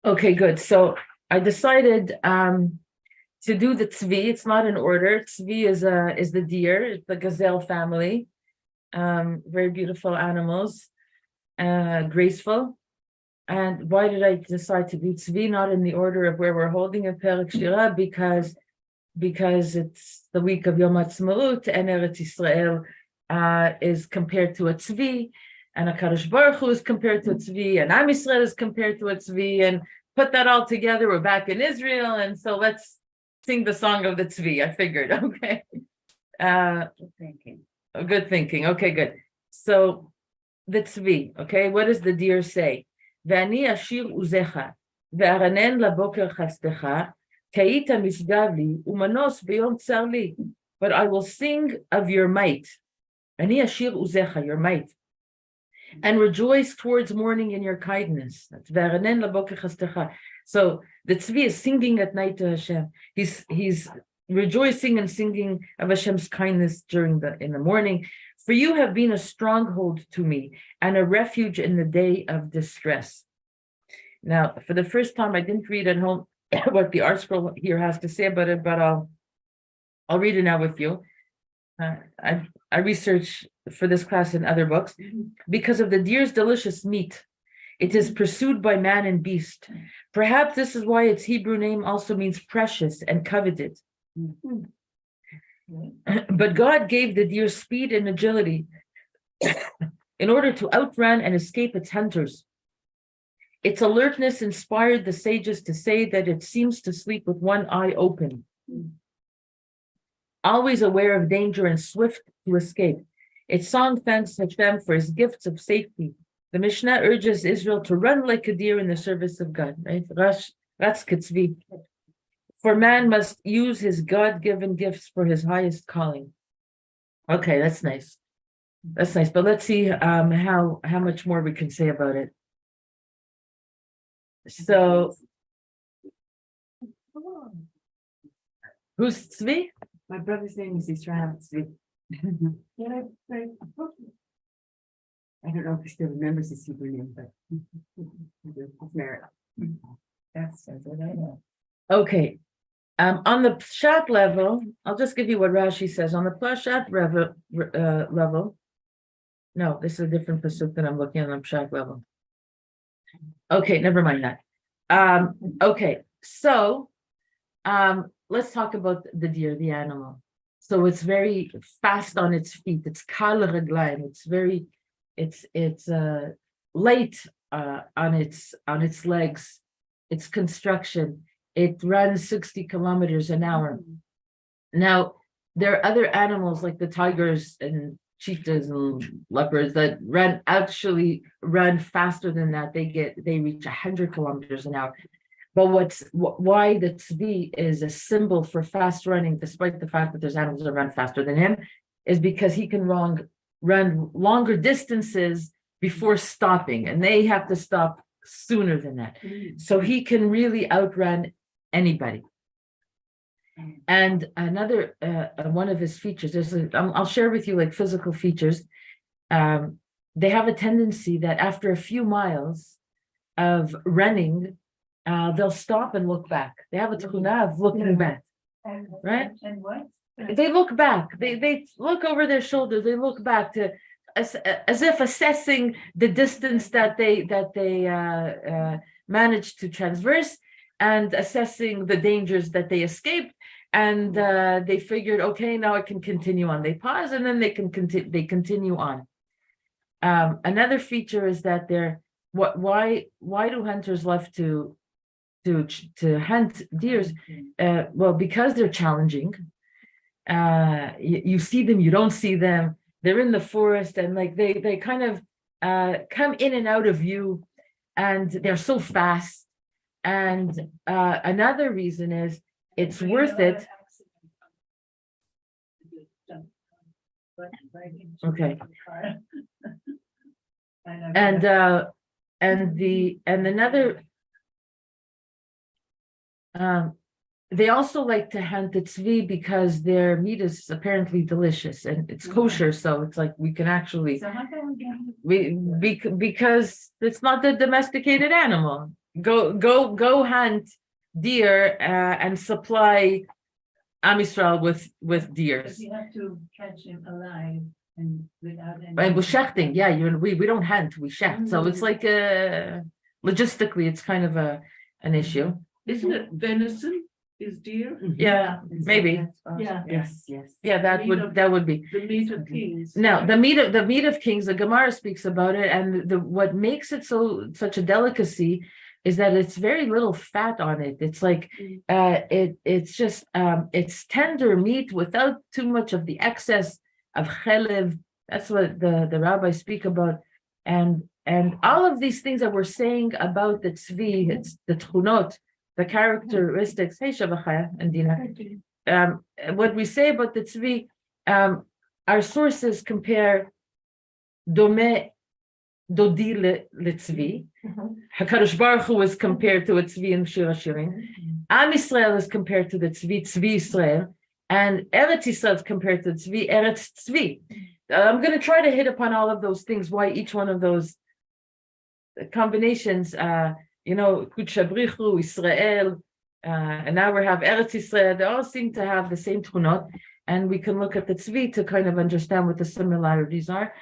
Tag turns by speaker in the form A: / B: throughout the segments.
A: Okay, good. So I decided to do the Tzvi. It's not in order. Tzvi is the deer, it's the gazelle family. Very beautiful animals, graceful. And why did I decide to do Tzvi? Not in the order of where we're holding a Perek Shira, because it's the week of Yom Ha'atzmaut, and Eretz Yisrael is compared to a Tzvi, and HaKadosh Baruch Hu is compared to a Tzvi, and Am Yisrael is compared to a Tzvi, and put that all together, we're back in Israel, and so let's sing the song of the Tzvi, I figured, okay. Good thinking. Good thinking, okay, good. So, the Tzvi, okay, what does the deer say? Ve'ani ashir uzecha, ve'aranen laboker chastecha, Kaita misgavli umanos beyond tzarli, but I will sing of your might. Ani ashir uzecha, your might, and rejoice towards morning in your kindness. That's v'aranen laboker chastecha. So the Tzvi is singing at night to Hashem. He's rejoicing and singing of Hashem's kindness in the morning. For you have been a stronghold to me and a refuge in the day of distress. Now, for the first time, I didn't read at home what the art scroll here has to say about it, but I'll read it now with you. I researched for this class in other books. Because of the deer's delicious meat, it is pursued by man and beast. Perhaps this is why its Hebrew name also means precious and coveted. But God gave the deer speed and agility in order to outrun and escape its hunters. Its alertness inspired the sages to say that it seems to sleep with one eye open, always aware of danger and swift to escape. Its song thanks Hashem for his gifts of safety. The Mishnah urges Israel to run like a deer in the service of God. Right? That's Tzvi. For man must use his God-given gifts for his highest calling. Okay, that's nice. That's nice. But let's see how much more we can say about it. So, who's Tzvi?
B: My brother's name is Israel Tzvi. I don't know if he still remembers his Hebrew name, but it's merit.
A: That's what I know. Okay. On the Pshat level, I'll just give you what Rashi says. On the Pshat level, no, this is a different pasuk that I'm looking at on Pshat level. Okay, never mind that. Okay, so let's talk about the deer, the animal. So it's very fast on its feet. It's kal reglaim. It's light on its legs. Its construction. It runs 60 kilometers an hour. Now, there are other animals like the tigers and cheetahs and leopards that actually run faster than that. They reach 100 kilometers an hour. But why the Tzvi is a symbol for fast running, despite the fact that there's animals that run faster than him, is because he can run longer distances before stopping, and they have to stop sooner than that. So he can really outrun anybody. And another one of his features, I'll share with you like physical features. They have a tendency that after a few miles of running, they'll stop and look back. They have a tchuna of looking back, right? And what? They look back. They look over their shoulders. They look back to as if assessing the distance that they managed to traverse and assessing the dangers that they escaped. And they figured, okay, now I can continue on. They pause and then they continue on. Another feature is that why do hunters love to hunt deers? Well, because they're challenging. You see them, you don't see them. They're in the forest, and like they kind of come in and out of view, and they're so fast. And another reason is it's worth it. Okay. And another they also like to hunt the tzvi because their meat is apparently delicious and it's kosher. So it's like we can actually
B: So how can
A: because it's not the domesticated animal. Go hunt deer and supply Am Yisrael with deers.
B: You have to catch him alive and without any.
A: And with shechting, yeah, we don't hunt, we shecht. So it's like logistically, it's kind of an issue.
C: Isn't it venison is deer?
A: Yeah, maybe.
C: Yeah.
B: Yes.
A: Yeah, that would be.
C: The meat of kings.
A: Now, the meat of kings, the Gemara speaks about it, and what makes it such a delicacy is that it's very little fat on it. It's like it's just it's tender meat without too much of the excess of chelev. That's what the rabbis speak about, and all of these things that we're saying about the tzvi, it's the tchunot, the characteristics. Hey, Shavachaya and Dina. What we say about the tzvi, our sources compare dome dodi letzvi. Hakadosh Baruch Hu is compared to a tzvi in Shira Shirim. Am Yisrael is compared to the tzvi Yisrael, and Eretz Yisrael is compared to tzvi Eretz Tzvi. I'm going to try to hit upon all of those things. Why each one of those combinations, Kudshabrichu, Israel, and now we have Eretz Yisrael. They all seem to have the same tchunot, and we can look at the tzvi to kind of understand what the similarities are,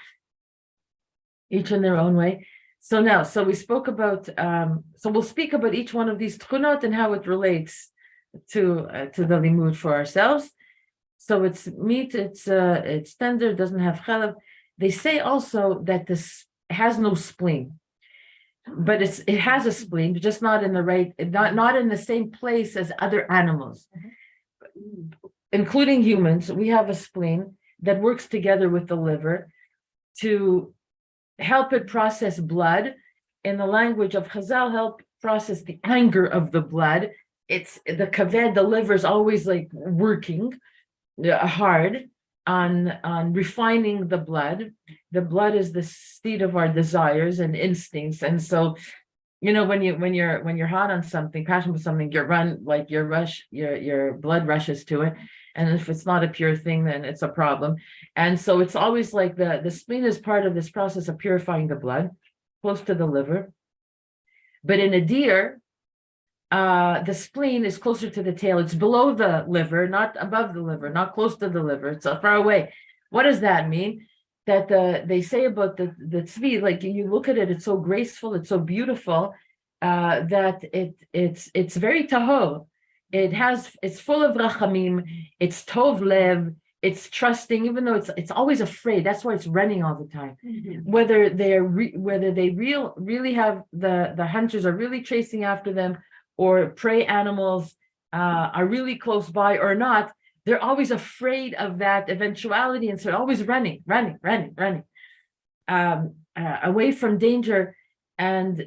A: each in their own way. So we spoke about. So we'll speak about each one of these tchunot and how it relates to the limud for ourselves. So it's meat. It's tender. Doesn't have chalav. They say also that this has no spleen, but it has a spleen, but just not in the right, not in the same place as other animals, including humans. We have a spleen that works together with the liver to help it process blood. In the language of Chazal, help process the anger of the blood. It's the kaved, the liver is always like working hard on refining the blood. The blood is the seat of our desires and instincts, and so when you're hot on something, passionate for something, your blood rushes to it, and if it's not a pure thing, then it's a problem. And so it's always like the spleen is part of this process of purifying the blood, close to the liver. But in a deer, the spleen is closer to the tail. It's below the liver, not above the liver, not close to the liver. It's far away. What does that mean? That they say about the tzvi, like you look at it, it's so graceful, it's so beautiful, that it's very tahor. It's full of rachamim. It's tov lev. It's trusting, even though it's always afraid. That's why it's running all the time. Whether they really have the hunters are really chasing after them, or prey animals are really close by or not, they're always afraid of that eventuality, and so they're always running away from danger. And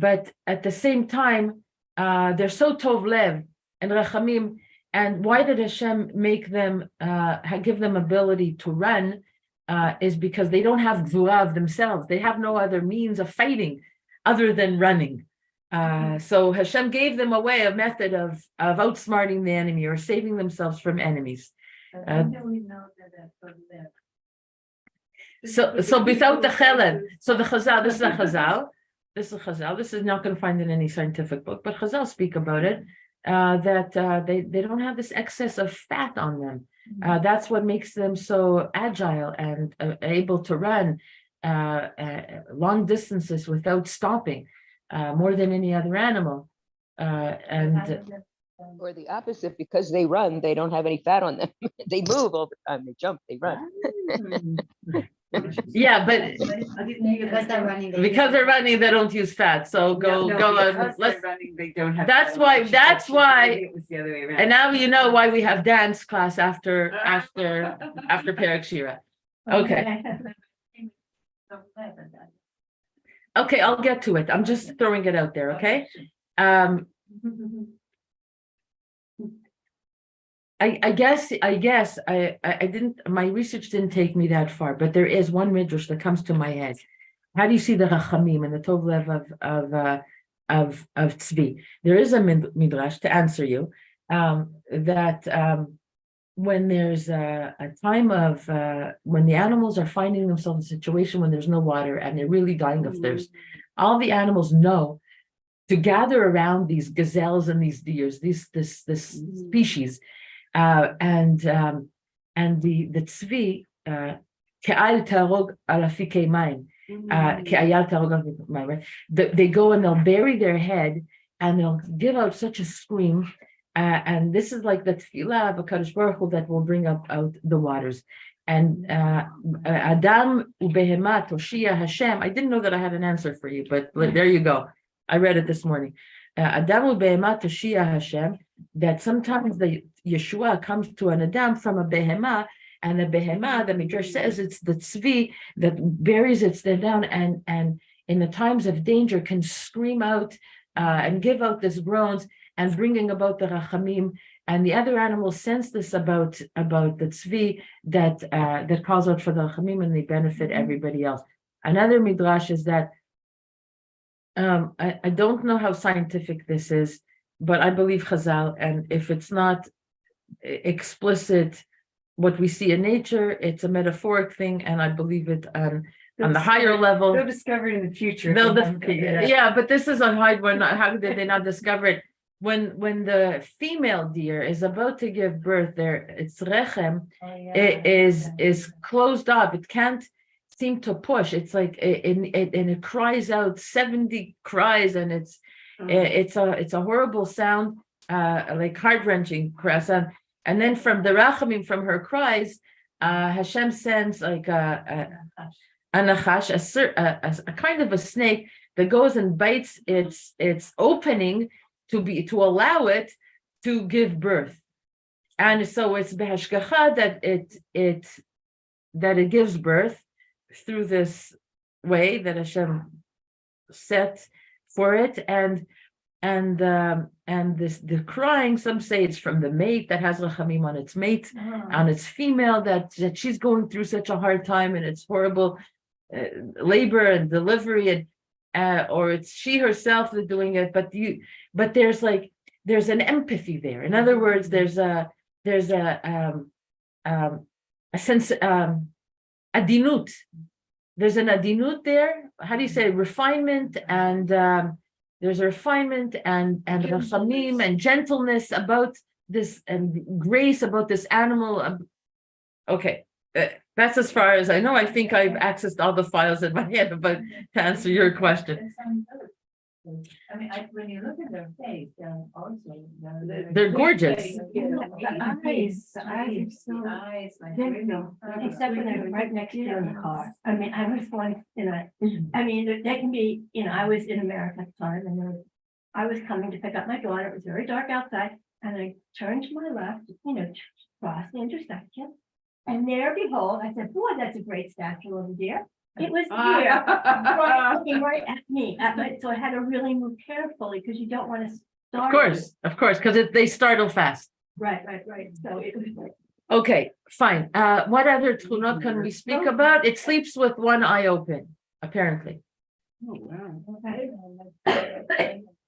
A: but at the same time, they're so tov lev and rachamim. And why did Hashem make them give them ability to run? Is because they don't have gvura of themselves. They have no other means of fighting other than running. So Hashem gave them a method of outsmarting the enemy or saving themselves from enemies. So without the chelev, so the Chazal, this is a Chazal. This is not going to find in any scientific book, but Chazal speak about it. That they don't have this excess of fat on them. That's what makes them so agile and able to run long distances without stopping, more than any other animal.
D: Or the opposite, because they run, they don't have any fat on them. They move all the time. They jump, they run.
A: Yeah, but because they're running, they don't use fat. So go. Let's.
B: They don't have.
A: That's why.
B: It was the other way around.
A: And now you know why we have dance class after Perek Shira. Okay. Okay, I'll get to it. I'm just throwing it out there. Okay. I guess I didn't, my research didn't take me that far, but there is one midrash that comes to my head. How do you see the rachamim and the tov lev tzvi. There is a midrash to answer you that when there's a time of when the animals are finding themselves in a situation when there's no water and they're really dying of thirst, all the animals know to gather around these gazelles and these deers, this species, and the tzvi ke'ayal tarog al afikei mayim. They go and they'll bury their head and they'll give out such a scream, and this is like the tefillah of HaKadosh Baruch Hu that will bring out the waters. And Adam ubehema toshia Hashem. I didn't know that I had an answer for you, but there you go. I read it this morning. Adam ubehema toshia Hashem. That sometimes the Yeshua comes to an Adam from a behema. And the behema, the Midrash says, it's the tzvi that buries its head down and in the times of danger can scream out and give out this groans and bringing about the rachamim. And the other animals sense this about the tzvi that calls out for the rachamim and they benefit everybody else. Another Midrash is that I don't know how scientific this is, but I believe Chazal, and if it's not explicit, what we see in nature, it's a metaphoric thing, and I believe it on the higher level.
B: They'll discover it in the future.
A: Yeah, but this is a hard one. How did they not discover it? When the female deer is about to give birth, its rechem is closed up. It can't seem to push. It's like it cries out 70 cries, and it's a horrible sound, like heart-wrenching cries. And then from the rachamim, from her cries, Hashem sends like a nachash, a kind of a snake that goes and bites its opening to allow it to give birth. And so it's behashgacha that it gives birth through this way that Hashem set for it, and the crying, some say it's from the mate that has rachamim on its mate, on its female that she's going through such a hard time and it's horrible labor and delivery, and or it's she herself that's doing it. But there's an empathy there. In other words, there's a sense adinut. There's an adinut there. How do you say refinement and there's a refinement and rachamim and gentleness about this and grace about this animal. Okay, that's as far as I know. I think I've accessed all the files in my head, but to answer your question.
E: I mean, when you look at their face, also
A: they're gorgeous.
B: The eyes are so gentle, except when they're right next to you in the car. I mean, I was once I mean, they can be, I was in America at the time, and I was coming to pick up my daughter. It was very dark outside, and I turned to my left, cross the intersection, and there, behold, I said, boy, that's a great statue of a deer. It was here, looking right at me. So I had to really move carefully because you don't want to start.
A: Of course, because they startle fast.
B: Right. So it was like.
A: Okay, fine. What other tchunot can we speak about? It sleeps with one eye open, apparently.
C: Oh, wow.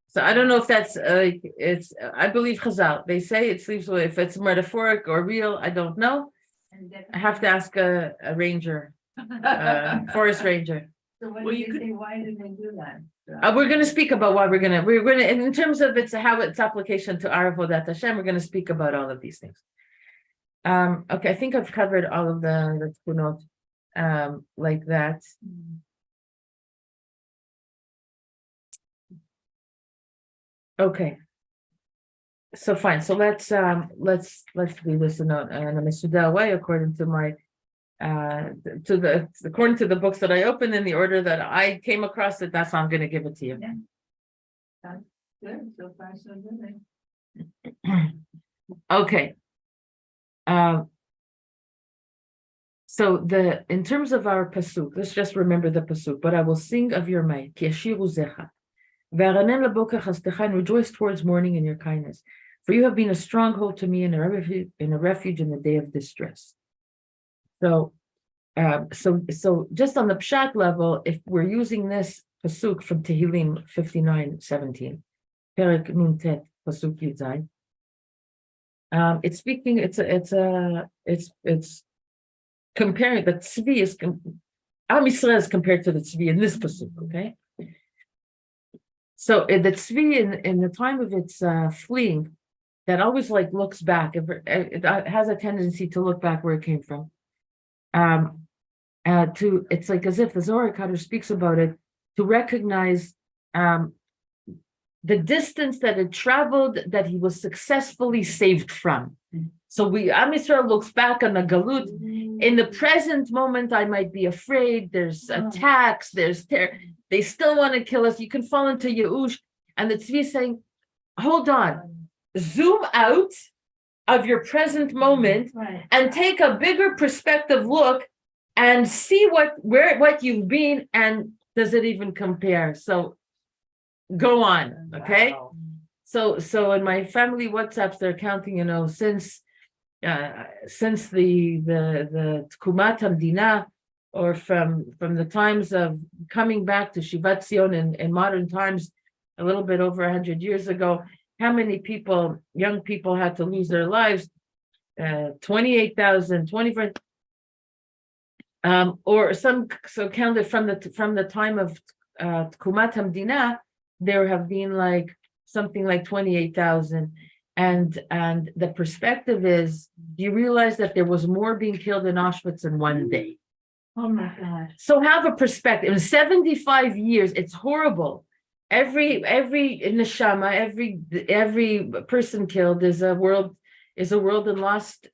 A: So I don't know if that's it's. I believe Chazal. They say it sleeps with. If it's metaphoric or real, I don't know. I have to ask a ranger. Forest ranger.
E: So when you say, why did they do that?
A: We're going to speak about what we're going to, in terms of how its application to Avodat Hashem, we're going to speak about all of these things. Okay, I think I've covered all of the tchunot like that. Okay. So fine. So let's do this in a Mesudah way according to my according to the books that I opened in the order that I came across it. That's how I'm going to give it to you.
E: Sounds good. So far, so good.
A: Okay. So in terms of our pasuk, let's just remember the pasuk. But I will sing of your might, ki yashiru zecha, ve'aranen labokar chastecha, and rejoice towards morning in your kindness. For you have been a stronghold to me and a refuge in the day of distress. So just on the pshat level, if we're using this pasuk from Tehillim 59:17. Perek Nuntet pasuk Yud. It's speaking. It's comparing the Tzvi is Am Yisrael is compared to the Tzvi in this pasuk. Okay. So the Tzvi in the time of its fleeing, that always like looks back. It has a tendency to look back where it came from. It's like as if the Zohar Kadosh speaks about it, to recognize the distance that it traveled, that he was successfully saved from. So Am Yisrael looks back on the Galut. In the present moment, I might be afraid. There's attacks. There's terror. They still want to kill us. You can fall into Yeush. And the Tzvi is saying, hold on, zoom out of your present moment and take a bigger perspective look and see what you've been, and does it even compare? So go on, okay?
E: Wow.
A: So in my family WhatsApps, they're counting, since the Tkumat Hamdina, or from the times of coming back to Shivat Zion in modern times, a little bit over 100 years ago, how many people, young people, had to lose their lives? 28,000, 24, or some. So counted from the time of Tkumat Hamdina, there have been like something like 28,000. And the perspective is, do you realize that there was more being killed in Auschwitz in one day?
B: Oh my God.
A: So have a perspective. In 75 years, it's horrible. Every neshama, every person killed is a world and lost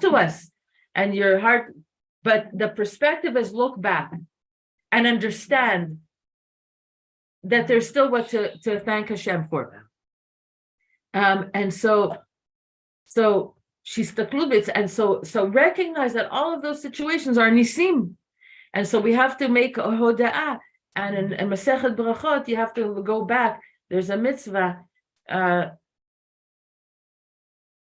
A: to us. And your heart, but the perspective is look back and understand that there's still what to thank Hashem for. And so she's taklubitz, and so recognize that all of those situations are nisim, and so we have to make a hoda'ah. And in Masechet Brachot, you have to go back. There's a mitzvah.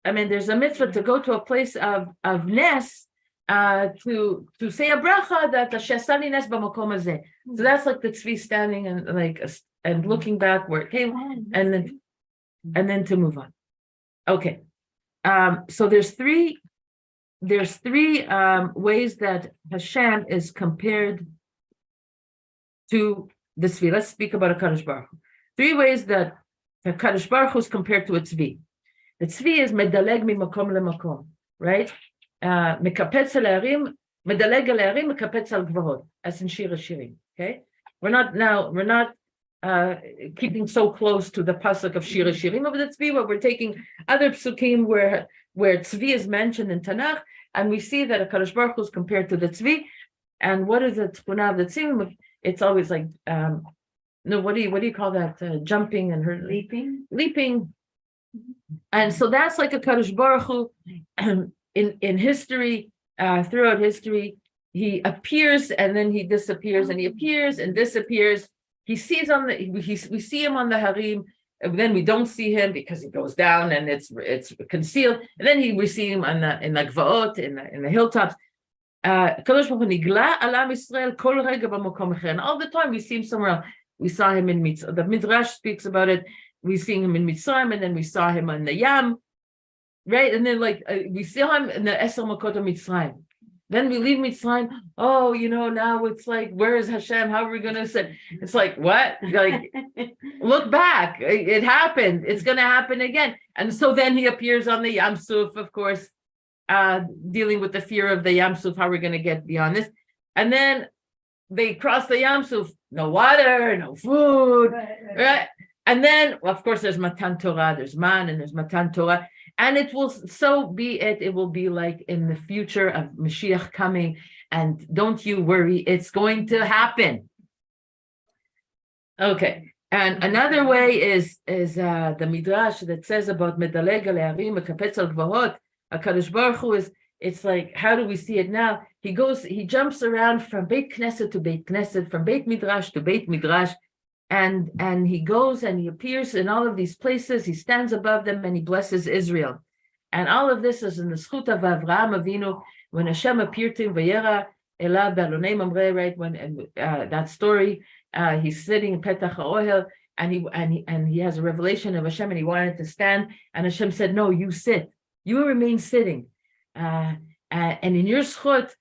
A: There's a mitzvah to go to a place of nes, to say a bracha that shesani nes b'makom hazeh. So that's like the Tzvi standing and looking back where it came, and then to move on. Okay. So there's three ways that Hashem is compared to the Tzvi. Let's speak about a Kadosh Baruch Hu. Three ways that the Kadosh Baruch Hu is compared to a Tzvi. The Tzvi is medaleg mimakom lemakom, right? Mekapetz al ha'arim, medaleg al ha'arim, mekapetz al gvahot, as in Shira Shirim. Okay, we're not keeping so close to the pasuk of Shira Shirim of the Tzvi, but we're taking other psukim where Tzvi is mentioned in Tanakh, and we see that a Kadosh Baruch Hu is compared to the Tzvi. And what is the tchuna of the Tzvi? It's always like what do you call that? Jumping and her leaping. And so that's like a Kadosh Baruch Hu in history, throughout history. He appears and then he disappears, and he appears and disappears. We see him on the harim, and then we don't see him because he goes down and it's concealed. And then we see him in the gvaot, in the hilltops. Kadosh Baruch Hu nigla al Am Yisrael kol rega b'makom acher. And all the time we see him somewhere else. We saw him in Mitzrayim. The Midrash speaks about it. We see him in Mitzrayim, and then we saw him on the Yam, right? And then we saw him in the Eser Makot of Mitzrayim. Then we leave Mitzrayim. Oh, now it's like, where is Hashem? How are we going to say? It's like, what? Like, look back. It happened. It's going to happen again. And so then he appears on the Yam Suf, of course, dealing with the fear of the Yam Suf, how we're going to get beyond this. And then they cross the Yam Suf, no water, no food, right? And then, of course, there's Matan Torah, there's Man, and there's Matan Torah. And it will it will be like in the future of Mashiach coming. And don't you worry, it's going to happen. Okay. And another way is the Midrash that says about Medaleg al ha'arim, Mekapetz al gvahot. HaKadosh Baruch Hu it's like, how do we see it now? He jumps around from Beit Knesset to Beit Knesset, from Beit Midrash to Beit Midrash. And he goes and he appears in all of these places. He stands above them and he blesses Israel. And all of this is in the schut of Avraham Avinu, when Hashem appeared to him, Vayera Ela Balonei Mamre, right when that story, he's sitting in Petach HaOhel, and he has a revelation of Hashem, and he wanted to stand, and Hashem said, "No, you sit, you remain sitting, and in your schut,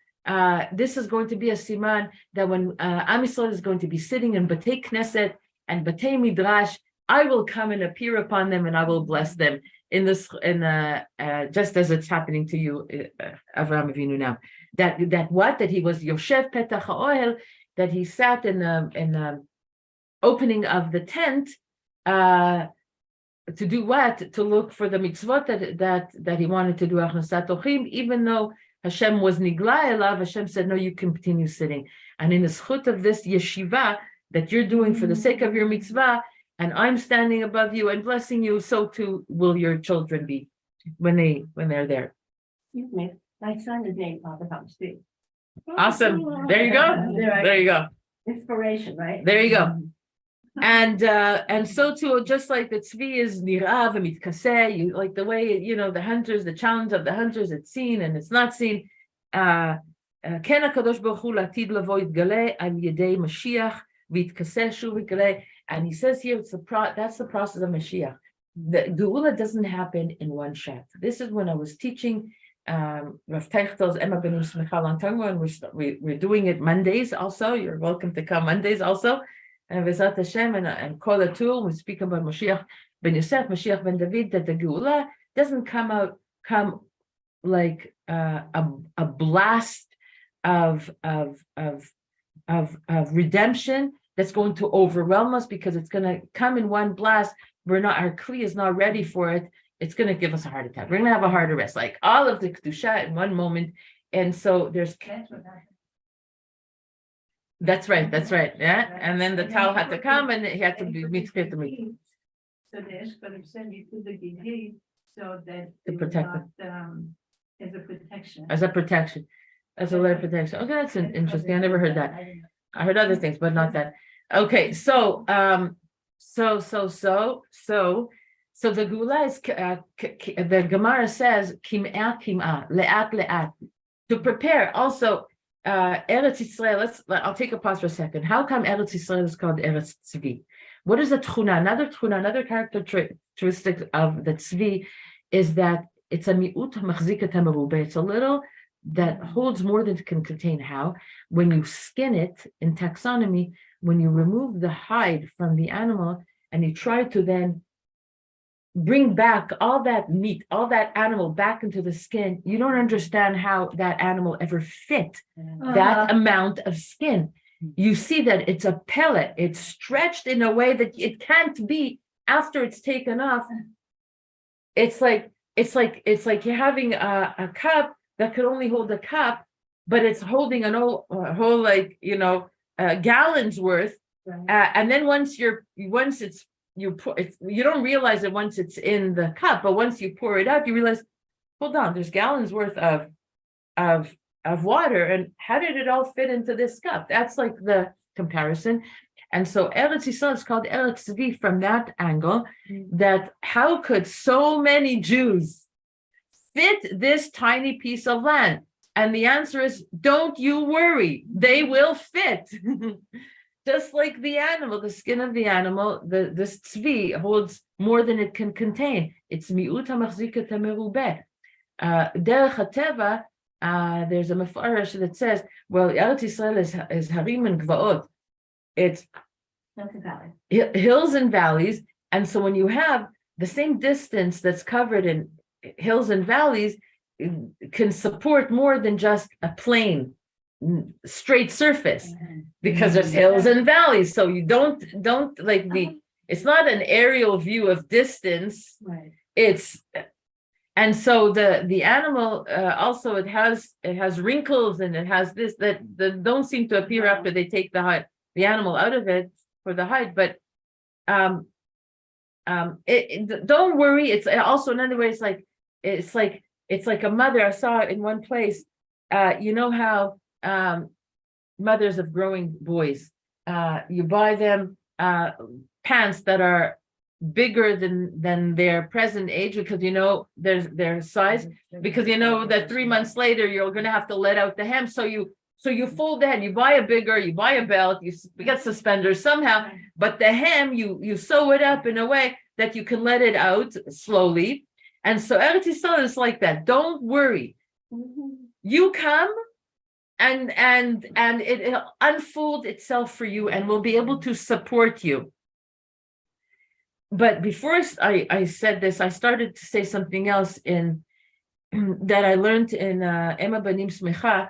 A: this is going to be a siman that when Am Yisrael is going to be sitting in Batei Knesset and Batei Midrash, I will come and appear upon them, and I will bless them in this, just as it's happening to you, Avraham Avinu now. That he was Yoshev Petach HaOhel, that he sat in the opening of the tent, to do what? To look for the mitzvot that he wanted to do, Achnasat Ochim, even though Hashem was nigla elav, Hashem said, no, you continue sitting. And in the schut of this yeshiva that you're doing for the sake of your mitzvah, and I'm standing above you and blessing you, so too will your children be when they're there.
B: Excuse me, my son is named Father Tzvi.
A: Awesome. There you go. There you go.
B: Inspiration, right?
A: There you go. And so too, just like the tzvi is nirav and mitkaseh, you like the way, the hunters, the challenge of the hunters, it's seen and it's not seen. Ken HaKadosh Baruch Hu latid lavo yitgaleh al yedei Mashiach v'yitkaseh shuv yitgaleh. And he says here, that's the process of Mashiach. The Geula doesn't happen in one shot. This is when I was teaching Rav Teichtel's Emma Ben Smicha long time ago, and we're doing it Mondays also. You're welcome to come Mondays also. And V'ezrat Hashem and Kol HaTul, we speak about Mashiach Ben Yosef, Mashiach Ben David, that the Geula doesn't come like a blast of redemption that's going to overwhelm us, because it's going to come in one blast. Our Kli is not ready for it. It's going to give us a heart attack. We're going to have a heart arrest, like all of the Kedusha in one moment. And so there's. That's right. Yeah. And then the Tal had to come, and he had to be mitzvah to me.
E: So the Eshkolim said you put the Gigi so that
A: To
E: it
A: protect
E: was not, as a protection.
A: As a protection. As a layer of protection. Okay, that's interesting. I never heard that. I heard other things, but not that. Okay, so the Gula is the Gemara says kim'ah, le'at. To prepare also Eretz Yisrael. I'll take a pause for a second. How come Eretz Yisrael is called Eretz Tzvi? What is the tchuna? Another characteristic of the Tzvi is that it's a mi'ut machzikat hamerubeh. It's a little that holds more than it can contain. How? When you skin it in taxonomy, when you remove the hide from the animal and you try to then bring back all that meat, all that animal back into the skin, you don't understand how that animal ever fit that amount of skin. You see that it's a pellet. It's stretched in a way that it can't be after it's taken off. It's like you're having a cup that could only hold a cup, but it's holding a whole gallons worth. And then you don't realize it once it's in the cup, but once you pour it out, you realize, hold on, there's gallons worth of water, and how did it all fit into this cup? That's like the comparison. And so Eretz Yisrael is called Eretz Tzvi from that angle, that how could so many Jews fit this tiny piece of land? And the answer is, don't you worry, they will fit. Just like the animal, the skin of the animal, this tzvi holds more than it can contain. It's mi'ut ha'machzikat ha'merubeh. Derech ha'teva, there's a mefarish that says, well, Eretz Yisrael is harim and gvaot. It's hills and valleys. And so when you have the same distance that's covered in hills and valleys, can support more than just a plain straight surface, because there's hills and valleys. So you don't like it's not an aerial view of distance.
B: Right.
A: And so the animal also it has wrinkles, and it has this that don't seem to appear after they take the animal out of it for the hide. But don't worry. It's also another way. It's like a mother. I saw it in one place. You know how mothers of growing boys, you buy them pants that are bigger than their present age, because their size, because that 3 months later you're going to have to let out the hem, so you So you fold the hem, you buy you buy a belt, you get suspenders somehow, but the hem, you sew it up in a way that you can let it out slowly. And so Eretz Yisrael is like that. Don't worry. You come and it'll unfold itself for you and will be able to support you. But before I said this, I started to say something else in that I learned in Emma Banim Smecha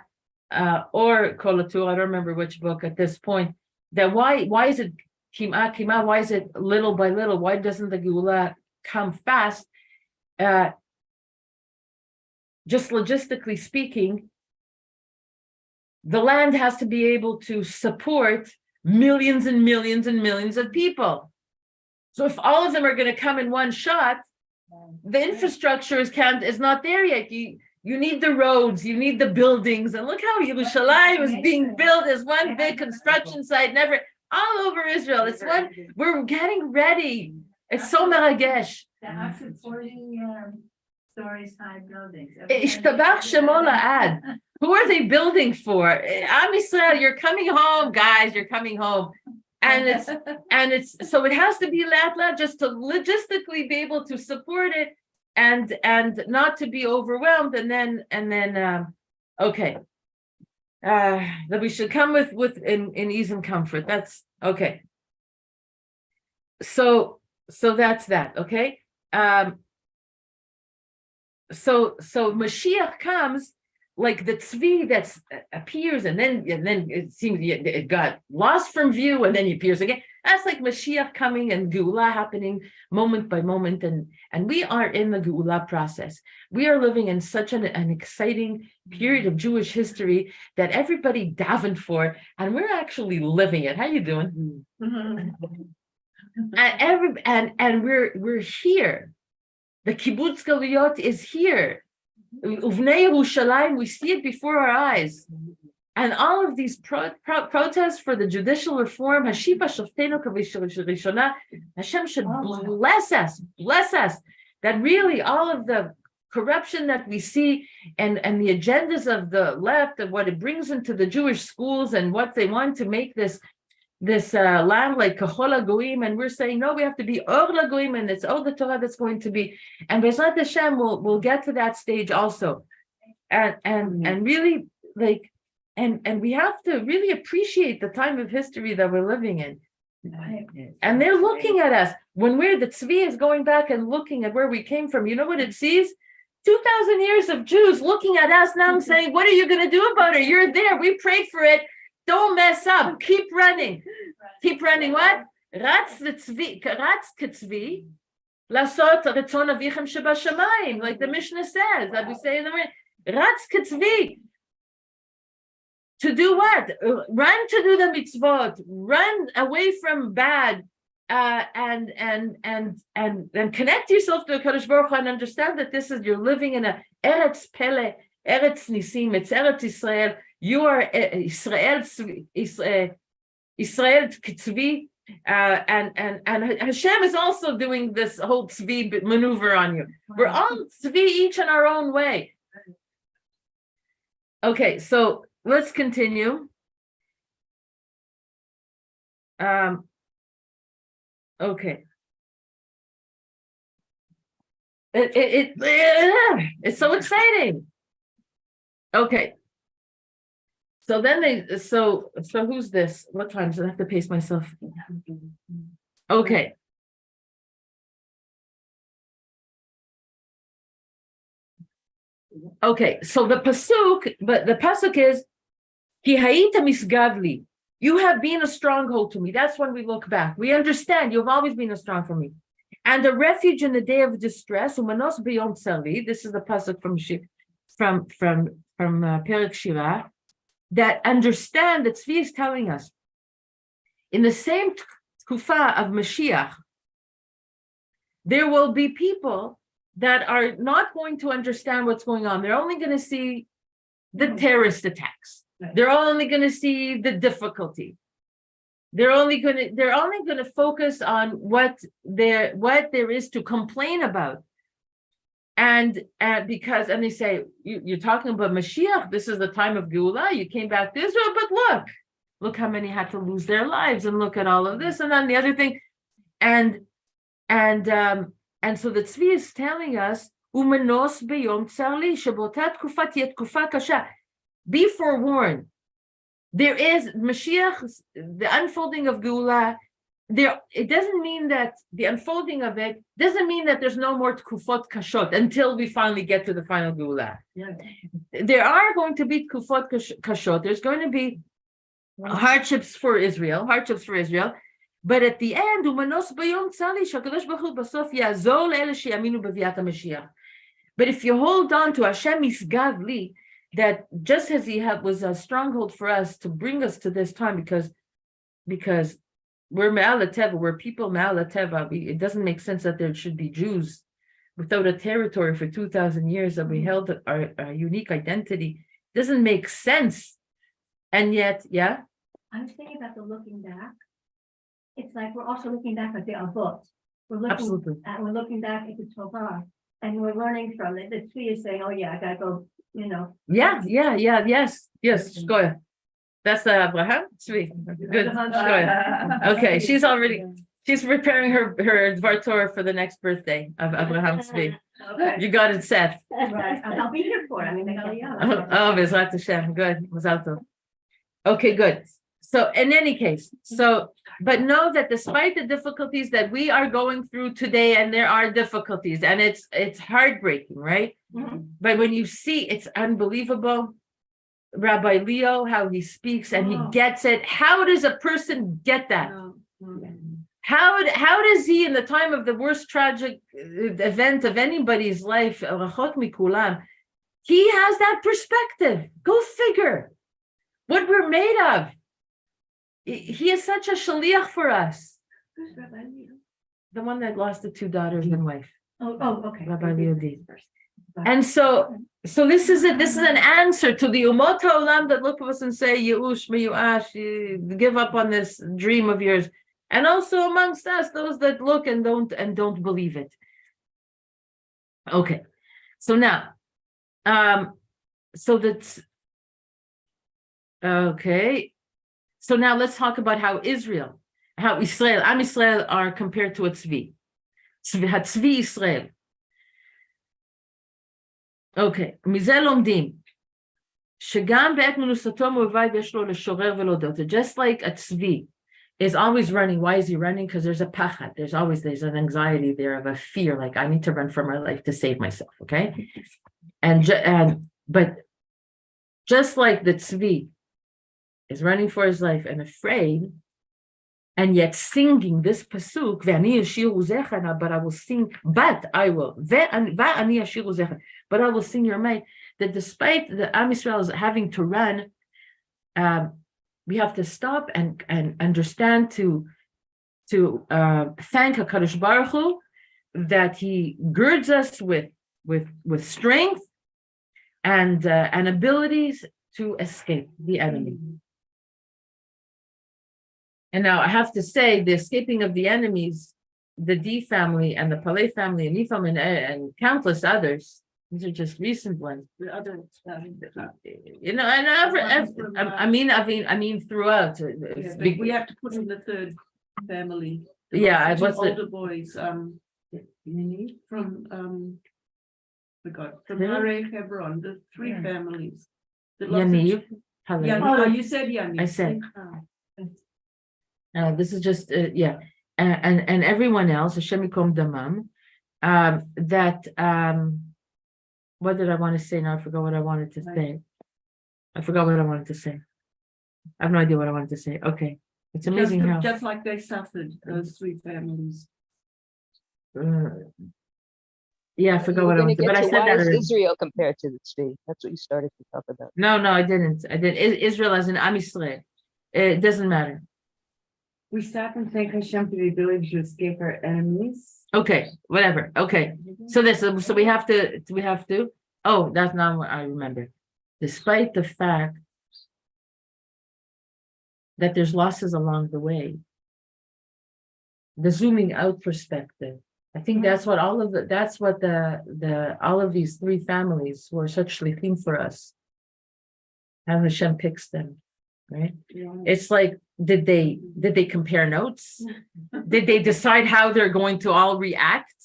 A: or Kol HaTorah, I don't remember which book at this point, that why is it Kima, why is it little by little? Why doesn't the Geula come fast? Just logistically speaking, the land has to be able to support millions and millions and millions of people. So if all of them are going to come in one shot, the infrastructure is not there yet. You need the roads, you need the buildings, and look how Yerushalayim is being built as one big construction site. Never all over Israel. It's one. We're getting ready. It's so meragesh.
E: There are 40 stories high buildings.
A: Ishtabach Shemo La'ad. Who are they building for? Am Yisrael, you're coming home, guys. You're coming home. And it's so it has to be lat just to logistically be able to support it and not to be overwhelmed and then okay that we should come with in ease and comfort. That's okay. So that's that. Okay. So Mashiach comes like the Tzvi that appears and then it seems it got lost from view and then he appears again. That's like Mashiach coming and Geula happening moment by moment, and we are in the Geula process. We are living in such an exciting period of Jewish history that everybody davened for, and we're actually living it. How you doing? And we're here. The kibbutz galuyot is here. Uvnei Yerushalayim, we see it before our eyes. And all of these protests for the judicial reform, Hashiva Shoftenu Kavishona, Hashem should bless us, that really all of the corruption that we see and the agendas of the left and what it brings into the Jewish schools and what they want to make this land like Kahol Goim, and we're saying no, we have to be Or Goim, and it's the Torah that's going to be. And Bezrat Hashem will get to that stage also, and really like, and we have to really appreciate the time of history that we're living in. And they're looking at us when the Tzvi is going back and looking at where we came from. You know what it sees? 2,000 years of Jews looking at us now and saying, "What are you going to do about it? You're there. We prayed for it. Don't mess up. Keep running. Keep running." What? Ratz ketzvi, lasot retzon avichem shebashamayim, like the Mishnah says. That we say in the morning. Ratz ketzvi. To do what? Run to do the mitzvot. Run away from bad, and connect yourself to the Kadosh Baruch Hu and understand that you're living in a Eretz Pele, Eretz Nisim. It's Eretz Israel. You are Israel Tzvi, and Hashem is also doing this whole Tzvi maneuver on you. We're all Tzvi, each in our own way. Okay, so let's continue. Okay. It's so exciting. Okay. So then so who's this? What time? So I have to pace myself. Okay. Okay, so the pasuk is, Ki hayita misgavli. You have been a stronghold to me. That's when we look back. We understand you've always been a strong for me. And a refuge in the day of distress. Umanos beyond tzali. This is the pasuk from Perek Shira, that understand that Tzvi is telling us in the same tkufa of Mashiach, there will be people that are not going to understand what's going on. They're only going to see the terrorist attacks. They're only going to see the difficulty. They're only going to focus on what there is to complain about. And because, and they say, you're talking about Mashiach, this is the time of Geulah, you came back to Israel, but look how many had to lose their lives, and look at all of this, and then the other thing. And so the Tzvi is telling us, Umenos beyom tzarli, shebotat kufa tiet kufa kasha. Be forewarned. There is Mashiach, the unfolding of Geulah. It doesn't mean that the unfolding of it doesn't mean that there's no more tkufot kashot until we finally get to the final Geulah.
C: Yeah.
A: There are going to be tkufot kashot. There's going to be hardships for Israel. But at the end, umanos bayom tzali shakadosh baruch hu basof yazol ele sheyaminu b'viat HaMashiach. But if you hold on to Hashem isgav li, that just as He was a stronghold for us to bring us to this time, because we're Me'al HaTeva, we're people Me'al HaTeva. It doesn't make sense that there should be Jews without a territory for 2,000 years, that we held our unique identity. It doesn't make sense. And yet, yeah?
B: I was thinking about the looking back. It's like we're also looking back at the Avot.
A: Absolutely.
B: We're looking back at the Torah, and we're learning from it. The Tzvi is saying, "Oh yeah, I gotta go."
A: Yes. Go ahead. That's the Abraham. Sweet. Good. Go ahead. Okay, she's preparing her Dvar Torah for the next birthday of Abraham Tzvi.
B: Okay.
A: You got it set.
B: Right. I'll be here for it. I mean,
A: Oh, Bezrat Hashem. Good. Mazal tov. Okay, good. So in any case, but know that despite the difficulties that we are going through today, and there are difficulties, and it's heartbreaking, right?
B: Mm-hmm.
A: But when you see, it's unbelievable. Rabbi Leo, how he speaks and he gets it. How does a person get that? How does he, in the time of the worst tragic event of anybody's life, Rachot Mikulam, he has that perspective. Go figure what we're made of. He is such a shaliach for us.
B: Who's Rabbi Leo?
A: The one that lost the 2 daughters and wife.
B: Okay.
A: Rabbi Leo D. And so this is it. This is an answer to the Umot HaOlam that look at us and say, Yeush, Meyuash, give up on this dream of yours. And also amongst us, those that look and don't believe it. Okay. So now, okay. So now let's talk about how Am Yisrael are compared to a Tzvi. Tzvi Yisrael. Okay, מזה לומדים, שגם בעת מנוסתו מובא ויש לו לשורר ולהודות. Just like a tzvi is always running. Why is he running? Because there's a pachad. There's an anxiety there of a fear, like I need to run for my life to save myself, okay? But just like the tzvi is running for his life and afraid, and yet singing this pasuk, ve'ani yashiru zecha, but I will sing, but I will, ve'ani yashiru zecha, but I will sing your might. That despite the Am Yisrael is having to run, we have to stop and understand to thank HaKadosh Baruch Hu that He girds us with strength and abilities to escape the enemy. And now I have to say, the escaping of the enemies, the D family and the Palei family and Nifam and countless others, these are just recent ones.
C: The other,
A: And I mean throughout.
C: we have to put in the third family.
A: Yeah,
C: The two
A: what's
C: older boys, from Harei Hebron, the 3 families. that lost
A: Yaniv,
C: their-
A: Palei.
C: Oh, you said Yaniv.
A: I said.
C: Oh.
A: This is just and everyone else, Hashem Yikom Damam, what did I want to say now? I forgot what I wanted to say. I have no idea what I wanted to say. Okay, it's amazing how.
C: Just like they suffered, those 3 families.
A: Yeah, I forgot what I wanted to, but I said
D: why
A: that
D: is
A: already.
D: Israel compared to the Tzvi? That's what you started to talk about.
A: No, I didn't. Israel as an Am Yisrael. It doesn't matter.
F: We stop and thank Hashem for the ability to escape our enemies.
A: Okay, whatever. Okay. So we have to, oh, that's not what I remember. Despite the fact that there's losses along the way, the zooming out perspective I think that's what all of these three families who are such shlichim for us. How Hashem picks them, right? It's like, did they compare notes? Did they decide how they're going to all react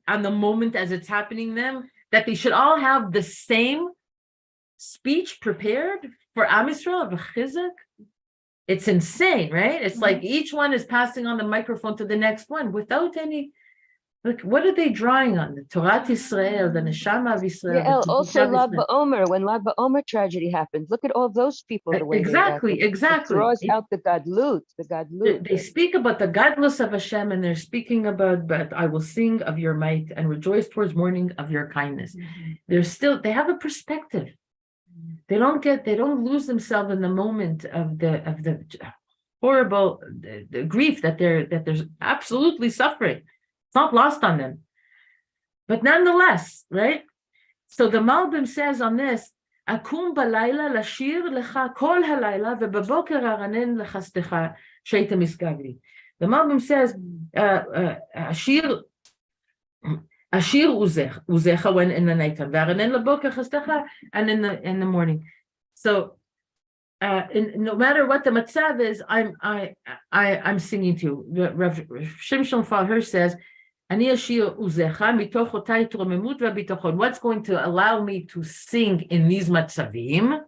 A: on the moment as it's happening them? That they should all have the same speech prepared for Am Yisrael of Chizuk? It's insane, right? It's like each one is passing on the microphone to the next one without any. Look, what are they drawing on? The Torah Israel, the Neshama of Israel.
D: Yael,
A: the
D: also
A: Kitab
D: Lag
A: Israel.
D: BaOmer, when Lag BaOmer tragedy happens, look at all those people, the way
A: Exactly,
D: they
A: exactly.
D: It draws out the gadlut,
A: They speak about the godless of Hashem, and they're speaking about, but I will sing of your might and rejoice towards morning of your kindness. They have a perspective. They don't lose themselves in the moment of the horrible the grief that there's absolutely suffering. It's not lost on them. But nonetheless, right? So the Malbim says on this, Akum balayla lashir lecha kol halayla ve'baboker aranen lechastecha sheita misgavli. The Malbim says, Ashir uzecha when in the nighttime, ve'aranen leboker chastecha, and in the morning. So no matter what the matzav is, I'm singing to you. Rav Shimshon Falher says, what's going to allow me to sing in these matzavim?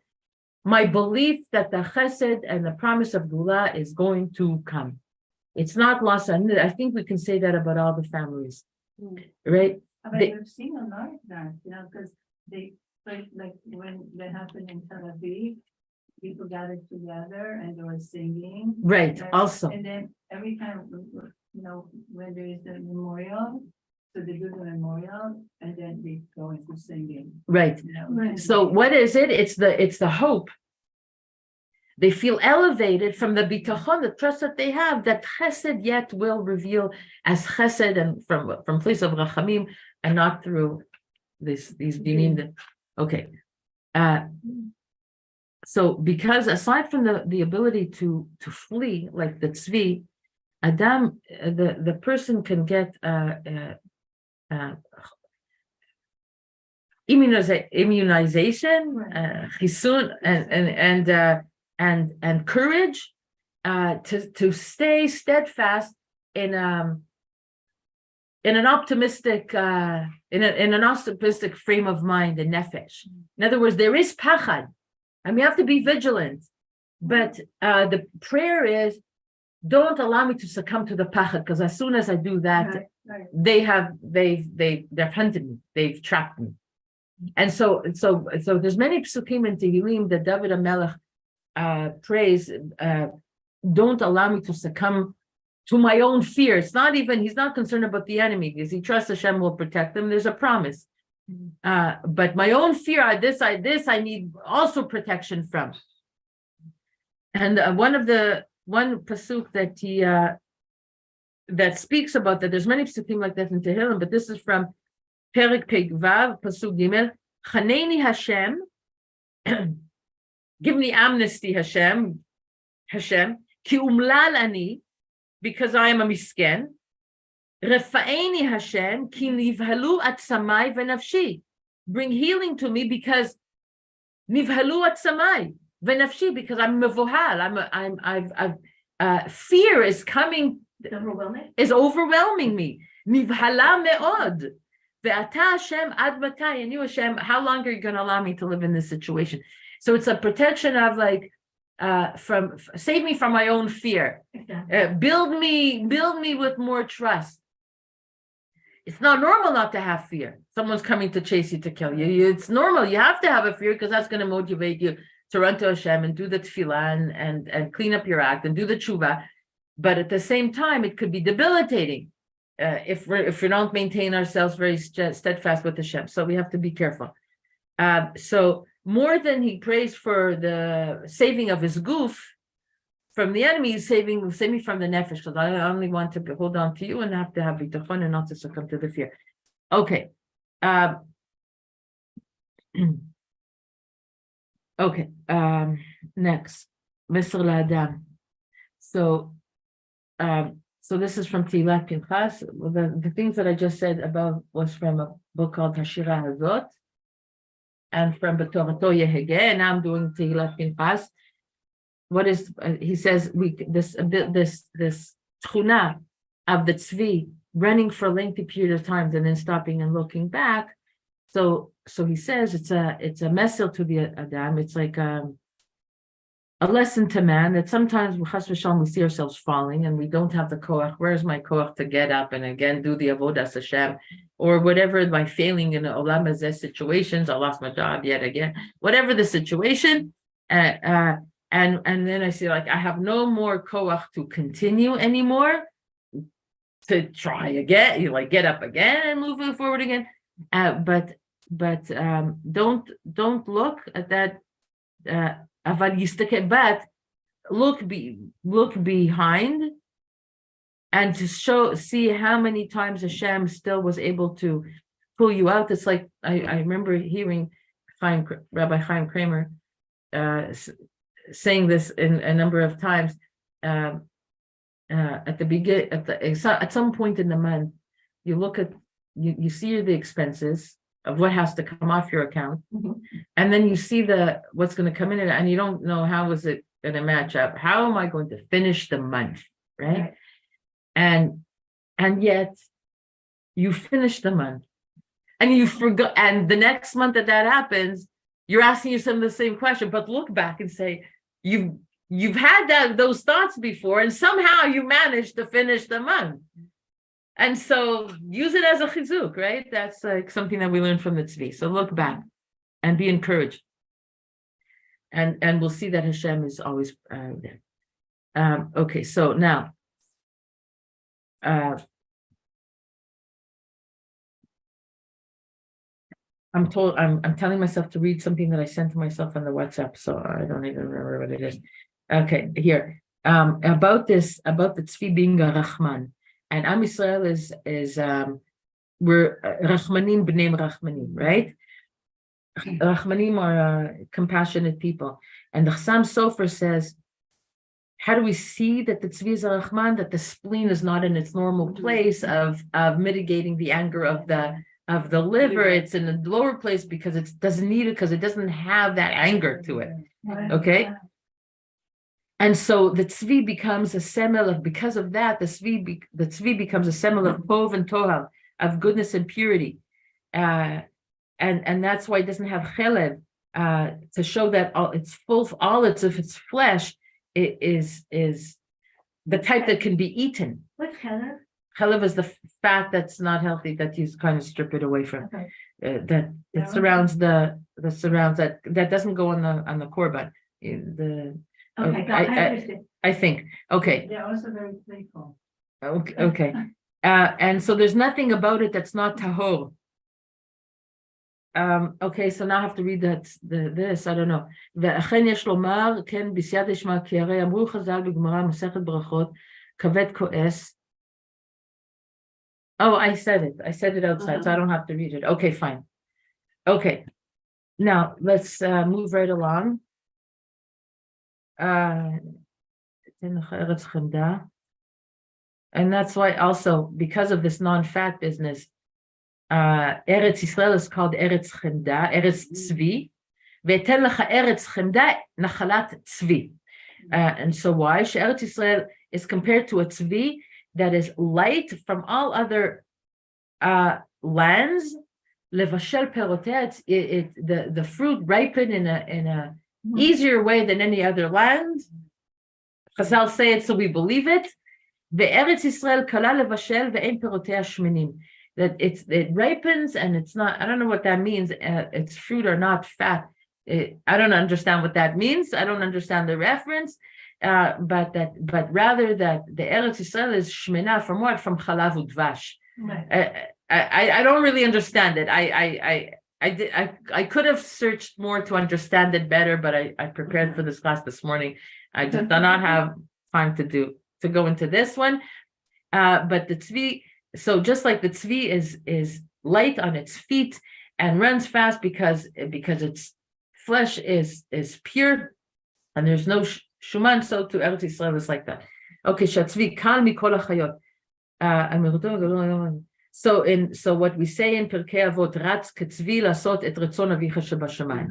A: My belief that the chesed and the promise of Gula is going to come. It's not lost. I think we can say that about all the families, right?
E: But we've seen a lot of that, because they, like when that happened in Tel Aviv, people gathered together and they were singing.
A: Right, also.
E: And then every time, when there is the memorial, so they do the memorial and then they go into singing.
A: Right. So what is it? It's the hope. They feel elevated from the bitachon, the trust that they have, that chesed yet will reveal as chesed and from place of rachamim and not through these dinim. Okay. So because aside from the ability to flee, like the tzvi, Adam, the person can get immunization, chisun, and courage to stay steadfast in an optimistic frame of mind and nefesh. In other words, there is pachad, and we have to be vigilant. But the prayer is, don't allow me to succumb to the pachad, because as soon as I do that, they've hunted me, they've trapped me. And so there's many psukim in Tehillim that David HaMelech prays, don't allow me to succumb to my own fear. He's not concerned about the enemy, because he trusts Hashem will protect him. There's a promise. But my own fear, this I need also protection from. And one pasuk that he that speaks about that, there's many pasukim like that in Tehillim, but this is from Perek Pei Vav, pasuk Gimel. Chaneni Hashem, give me amnesty, Hashem, ki umlal ani, because I am a misken. Refaeni Hashem, ki nivhalu atzamai venafshi, bring healing to me because nivhalu atzamai venafshi, because I'm mevohal. Fear is coming, is overwhelming me. Nivhala meod. Ve'ata Hashem ad matai, and you Hashem, how long are you going to allow me to live in this situation? So it's a protection of save me from my own fear. Build me with more trust. It's not normal not to have fear. Someone's coming to chase you, to kill you. It's normal. You have to have a fear, because that's going to motivate you to run to Hashem and do the tefillah and clean up your act and do the tshuva. But at the same time, it could be debilitating if we don't maintain ourselves very steadfast with Hashem. So we have to be careful. So more than he prays for the saving of his goof from the enemy, he's save me from the nefesh, because I only want to hold on to you and have to have bitachon and not to succumb to the fear. Okay. Okay. Next, Mr. Ladam. So So this is from Tehillat Pinchas. The things that I just said above was from a book called Shira Hazot, and from B'Torato Yehege. And now I'm doing Tehillat Pinchas. What is he says? This tchuna of the tzvi running for a lengthy period of time and then stopping and looking back. So he says it's a messel to the Adam. It's like a lesson to man that sometimes we see ourselves falling and we don't have the koach. Where's my koach to get up and again do the avodas Hashem, or whatever my failing in the olam hazeh situations? I lost my job yet again. Whatever the situation, and then I say like I have no more koach to continue anymore. To try again, you like get up again and move forward again. But don't look at that. But look behind and to see how many times Hashem still was able to pull you out. It's like I remember hearing Rabbi Chaim Kramer saying this in a number of times. At the beginning, at some point in the month, you look at you see the expenses of what has to come off your account, and then you see what's going to come in, and you don't know how is it going to match up. How am I going to finish the month, right? And yet you finish the month, and you forgot, and the next month that happens, you're asking yourself the same question, but look back and say You've had those thoughts before, and somehow you managed to finish the month. And so use it as a chizuk, right? That's like something that we learned from the Tzvi. So look back and be encouraged. And we'll see that Hashem is always there. Okay, so now I'm telling myself to read something that I sent to myself on the WhatsApp, so I don't even remember what it is. Okay, here about the Tzvi being a Rahman, and Am Yisrael is we're Rahmanim b'nei Rahmanim, right? Rahmanim are compassionate people, and the Chassam Sofer says, how do we see that the Tzvi is a Rahman? That the spleen is not in its normal place of mitigating the anger of the liver. It's in the lower place because it doesn't need it, because it doesn't have that anger to it. Okay. And so the tzvi becomes a semel of, because of that, the tzvi becomes a semel of tov and tohal, of goodness and purity. And that's why it doesn't have chelev, to show that its flesh is the type that can be eaten.
B: What's chelev?
A: Chelev is the fat that's not healthy, that you kind of strip it away from. That it surrounds that doesn't go on the korban. I think. Okay.
E: They're also very playful.
A: Okay. And so there's nothing about it that's not tahor. Okay, so now I have to read this. I don't know. ואכן יש לומר, כן, בסייעתא דשמיא, כי הרי אמרו חז"ל בגמרא מסכת ברכות, כבד כועס. Oh, I said it outside, so I don't have to read it. Okay, fine. Okay, now let's move right along. And that's why also, because of this non-fat business, Eretz Yisrael is called Eretz Chemda, Eretz Tzvi. Ve'eten lecha Eretz Chemda nachalat Tzvi. And so why? Eretz Yisrael is compared to a Tzvi that is light from all other lands. Levashel perpetuates, the fruit ripen in a easier way than any other land. Chazal say it, so we believe it. Ve'eretz Yisrael kala levashel ve'en perotea shmenim. That it ripens and it's not. I don't know what that means. Its fruit are not fat. I don't understand what that means. I don't understand the reference. But rather that the Eretz Yisrael is shmena from what? From chalav udvash. I don't really understand it. I could have searched more to understand it better, but I prepared for this class this morning. I just do not have time to go into this one. But the tzvi, so just like the tzvi is light on its feet and runs fast because its flesh is pure and there's no shuman, so to Eretz Yisrael is like that. Okay, שהצבי קל מכל החיות. So what we say in Perkei Avot, רץ כצבי לעשות את רצון אביך שבשמיים.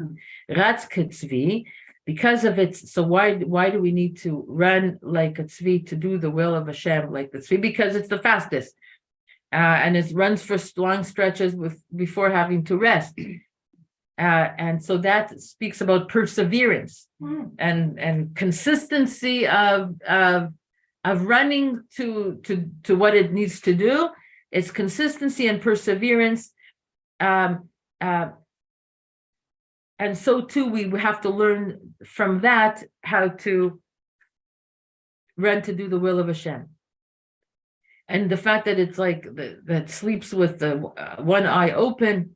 A: רץ כצבי, because of it, so why do we need to run like a tzvi to do the will of Hashem like the tzvi? Because it's the fastest. And it runs for long stretches before having to rest. And so that speaks about perseverance and consistency of running to what it needs to do. It's consistency and perseverance. And so too, we have to learn from that how to run to do the will of Hashem. And the fact that it's like that sleeps with the one eye open.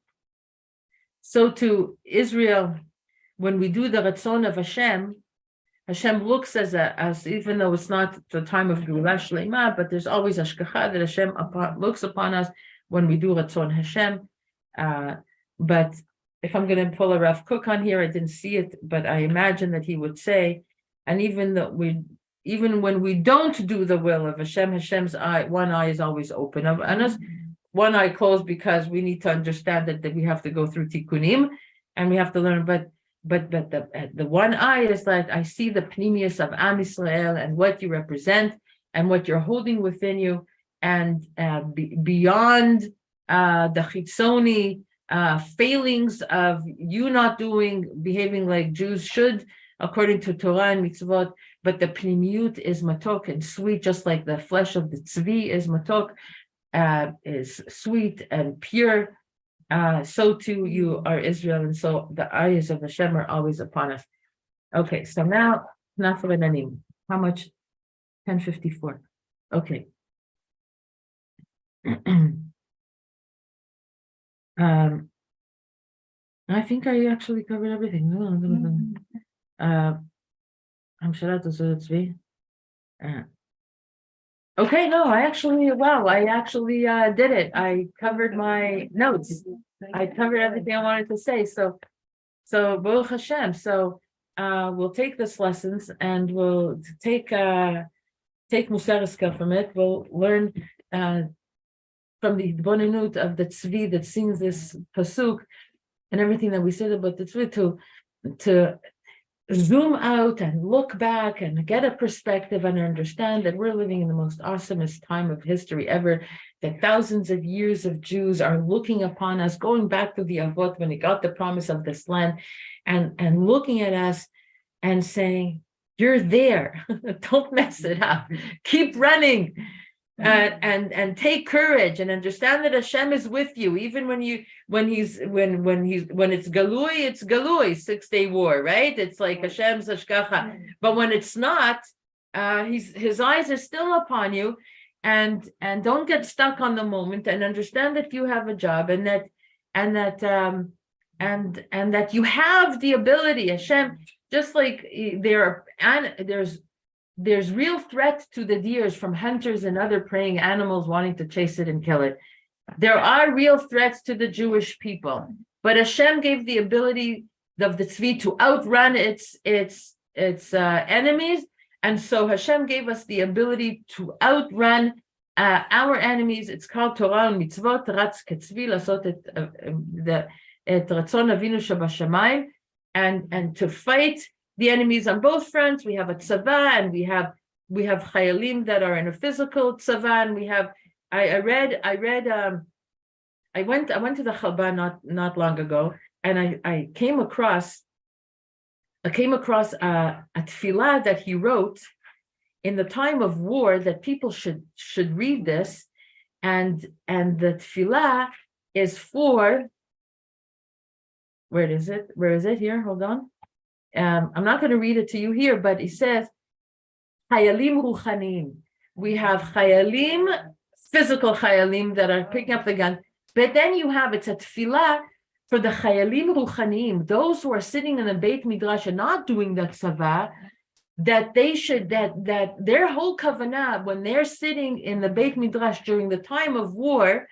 A: So to Israel, when we do the Ratzon of Hashem, Hashem looks as even though it's not the time of Geulah Shlema, but there's always Hashgacha that Hashem looks upon us when we do Ratzon Hashem. But if I'm going to pull a Rav Kook on here, I didn't see it, but I imagine that he would say, and even when we don't do the will of Hashem, Hashem's one eye is always open, and us one eye closed because we need to understand that we have to go through tikkunim and we have to learn. But the one eye is like, I see the pnimius of Am Yisrael and what you represent and what you're holding within you, and beyond the chitzoni failings of you not behaving like Jews should according to Torah and mitzvot, but the pnimiut is matok and sweet, just like the flesh of the tzvi is matok, is sweet and pure. So too you are Israel, and so the eyes of Hashem are always upon us. Okay, so now how much? 10:54. Okay. I think I actually covered everything. Okay, no, I actually did it. I covered my notes. I covered everything I wanted to say. So Baruch Hashem. So we'll take this lessons and we'll take Musariska from it. We'll learn from the bonenut of the Tzvi that sings this pasuk and everything that we said about the Tzvi to zoom out and look back and get a perspective and understand that we're living in the most awesomest time of history ever, that thousands of years of Jews are looking upon us, going back to the Avot when they got the promise of this land, and looking at us and saying, you're there, don't mess it up, keep running. And take courage and understand that Hashem is with you, even when it's galui, 6-day war, right? It's like Hashem's hashgacha. But when it's not, his eyes are still upon you, and don't get stuck on the moment, and understand that you have a job, and that you have the ability. Hashem, just like there's real threat to the deers from hunters and other preying animals wanting to chase it and kill it. There are real threats to the Jewish people, but Hashem gave the ability of the Tzvi to outrun its enemies, and so Hashem gave us the ability to outrun our enemies. It's called Torah and Mitzvot, Ratz Ketzvi, Lasot et Ratzon Avinu Shabashamayim, and to fight the enemies on both fronts. We have a tzava, and we have chayalim that are in a physical tzava, and we have. I went to the Chalban not long ago, and I came across a tefillah that he wrote in the time of war, that people should read this, and the tefillah is for. Where is it? Here, hold on. I'm not going to read it to you here, but it says, Chayalim Ruchanim. We have Chayalim, physical Chayalim that are picking up the gun, but then it's a tefillah for the Chayalim Ruchanim, those who are sitting in a Beit Midrash and not doing that tzava, that they should, that their whole kavanah, when they're sitting in the Beit Midrash during the time of war,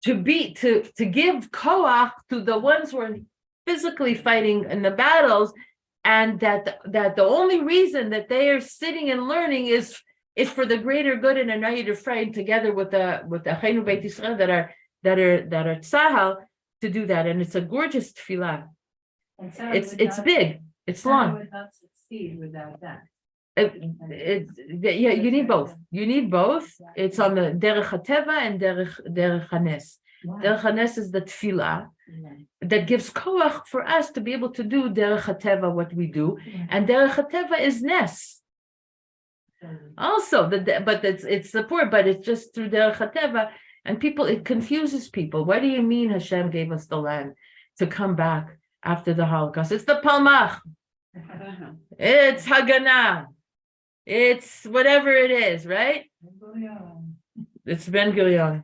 A: to give koach to the ones who are physically fighting in the battles, and that the only reason that they are sitting and learning is is for the greater good and Anayid Ephraim together with the Achenu Beit Yisrael that are tzahal to do that, and it's a gorgeous tefillah.
E: And Sarah
A: It's
E: would not-
A: big, it's
E: Sarah
A: long.
E: would not succeed without that.
A: Yeah, you need both. You need both. It's on the derech hateva and derech hanes. Derech hanes is the tefillah that gives koach for us to be able to do derech hateva what we do, and derech hateva is nes. Also, but it's support, but it's just through derech hateva, and people, it confuses people. What do you mean Hashem gave us the land to come back after the Holocaust? It's the Palmach. It's Haganah. It's whatever it is, right? It's Ben Gurion.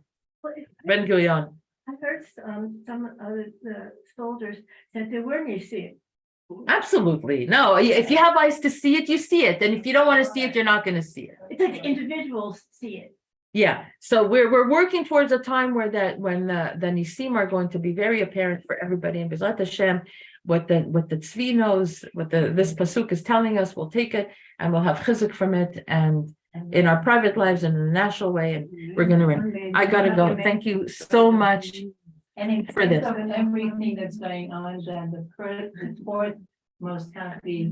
A: Ben Gurion.
B: I heard some of the soldiers said they were Nisim.
A: Absolutely. No, if you have eyes to see it, you see it. And if you don't want to see it, you're not going to see it.
B: It's like individuals see it.
A: Yeah. So we're working towards a time where when the Nisim are going to be very apparent for everybody in Bezrat Hashem, what the Tzvi knows, what this pasuk is telling us, we'll take it and we'll have chizuk from it, and in our private lives and in a national way, and we're going to win. I gotta go. Thank you so much.
E: And in
A: for this.
E: terms of everything that's going on, then the fourth most happy